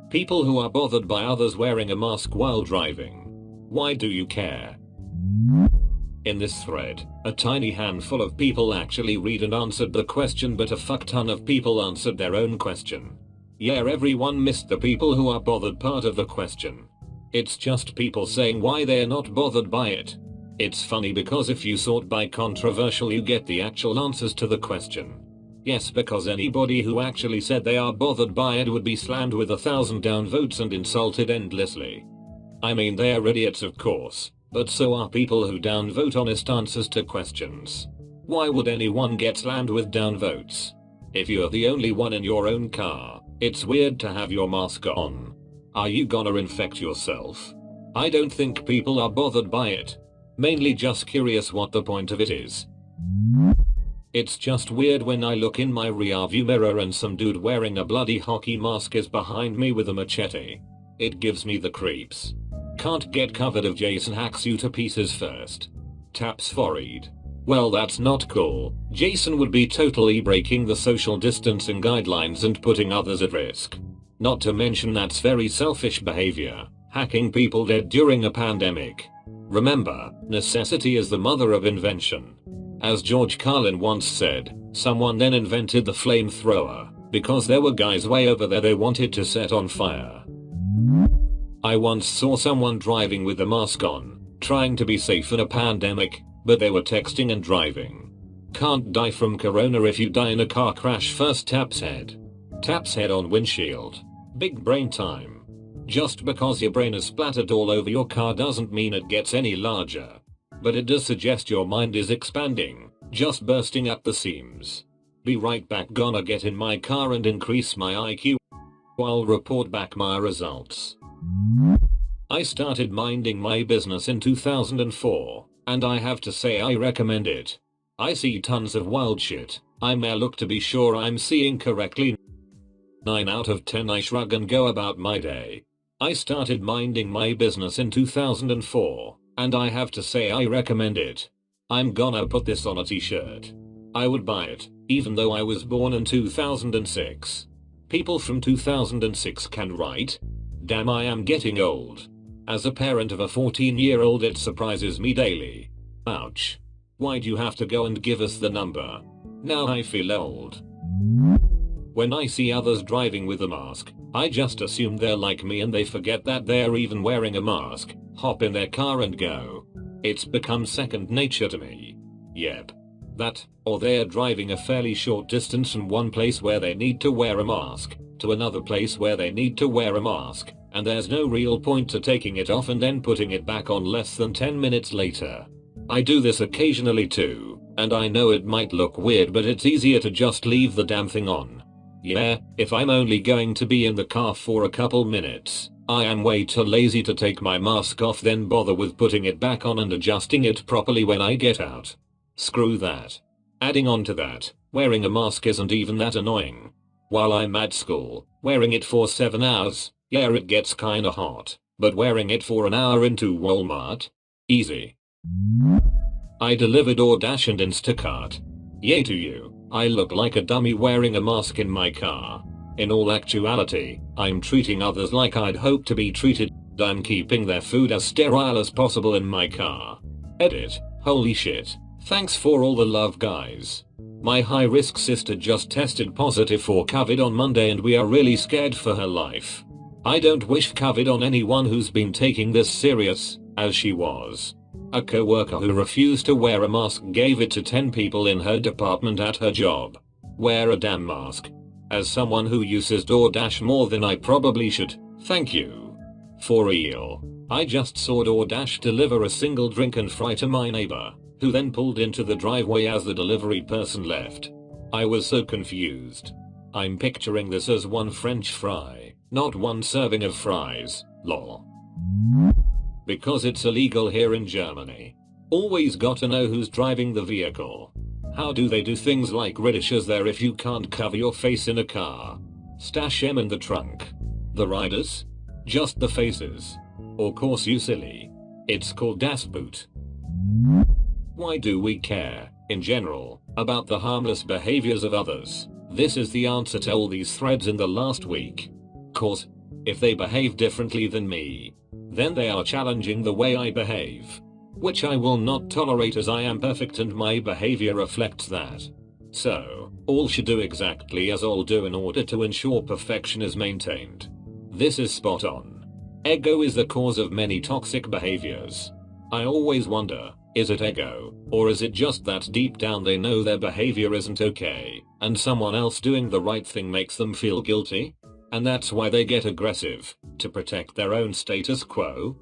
People who are bothered by others wearing a mask while driving. Why do you care? In this thread, a tiny handful of people actually read and answered the question, but a fuck ton of people answered their own question. Yeah, everyone missed the people who are bothered part of the question. It's just people saying why they're not bothered by it. It's funny because if you sort by controversial you get the actual answers to the question. Yes, because anybody who actually said they are bothered by it would be slammed with 1,000 downvotes and insulted endlessly. I mean, they're idiots of course, but so are people who downvote honest answers to questions. Why would anyone get slammed with downvotes? If you're the only one in your own car, it's weird to have your mask on. Are you gonna infect yourself? I don't think people are bothered by it. Mainly just curious what the point of it is. It's just weird when I look in my rearview mirror and some dude wearing a bloody hockey mask is behind me with a machete. It gives me the creeps. Can't get covered if Jason hacks you to pieces first. Taps forehead. Well, that's not cool. Jason would be totally breaking the social distancing guidelines and putting others at risk. Not to mention that's very selfish behavior, hacking people dead during a pandemic. Remember, necessity is the mother of invention. As George Carlin once said, someone then invented the flamethrower, because there were guys way over there they wanted to set on fire. I once saw someone driving with a mask on, trying to be safe in a pandemic, but they were texting and driving. Can't die from corona if you die in a car crash. First taps head. Taps head on windshield. Big brain time. Just because your brain is splattered all over your car doesn't mean it gets any larger. But it does suggest your mind is expanding, just bursting at the seams. Be right back, gonna get in my car and increase my IQ. I'll report back my results. I started minding my business in 2004, and I have to say I recommend it. I see tons of wild shit. I may look to be sure I'm seeing correctly. 9 out of 10 I shrug and go about my day. I started minding my business in 2004, and I have to say I recommend it. I'm gonna put this on a t-shirt. I would buy it, even though I was born in 2006. People from 2006 can write? Damn, I am getting old. As a parent of a 14-year-old it surprises me daily. Ouch. Why'd you have to go and give us the number? Now I feel old. When I see others driving with a mask, I just assume they're like me and they forget that they're even wearing a mask, hop in their car and go. It's become second nature to me. Yep. That, or they're driving a fairly short distance from one place where they need to wear a mask, to another place where they need to wear a mask, and there's no real point to taking it off and then putting it back on less than 10 minutes later. I do this occasionally too, and I know it might look weird but it's easier to just leave the damn thing on. Yeah, if I'm only going to be in the car for a couple minutes, I am way too lazy to take my mask off then bother with putting it back on and adjusting it properly when I get out. Screw that. Adding on to that, wearing a mask isn't even that annoying. While I'm at school, wearing it for 7 hours, yeah it gets kinda hot, but wearing it for an hour into Walmart? Easy. I deliver DoorDash and Instacart. Yay to you, I look like a dummy wearing a mask in my car. In all actuality, I'm treating others like I'd hope to be treated. I'm keeping their food as sterile as possible in my car. Edit. Holy shit. Thanks for all the love guys. My high-risk sister just tested positive for COVID on Monday and we are really scared for her life. I don't wish COVID on anyone who's been taking this serious, as she was. A co-worker who refused to wear a mask gave it to 10 people in her department at her job. Wear a damn mask. As someone who uses DoorDash more than I probably should, thank you. For real. I just saw DoorDash deliver a single drink and fry to my neighbor, who then pulled into the driveway as the delivery person left. I was so confused. I'm picturing this as one French fry, not one serving of fries, lol. Because it's illegal here in Germany. Always gotta know who's driving the vehicle. How do they do things like Britishers there if you can't cover your face in a car? Stash them in the trunk. The riders? Just the faces. Or course you silly. It's called Das Boot. Why do we care, in general, about the harmless behaviors of others? This is the answer to all these threads in the last week. Cause If they behave differently than me, then they are challenging the way I behave, which I will not tolerate as I am perfect and my behavior reflects that. So, all should do exactly as all do in order to ensure perfection is maintained. This is spot on. Ego is the cause of many toxic behaviors. I always wonder, is it ego, or is it just that deep down they know their behavior isn't okay, and someone else doing the right thing makes them feel guilty? And that's why they get aggressive, to protect their own status quo?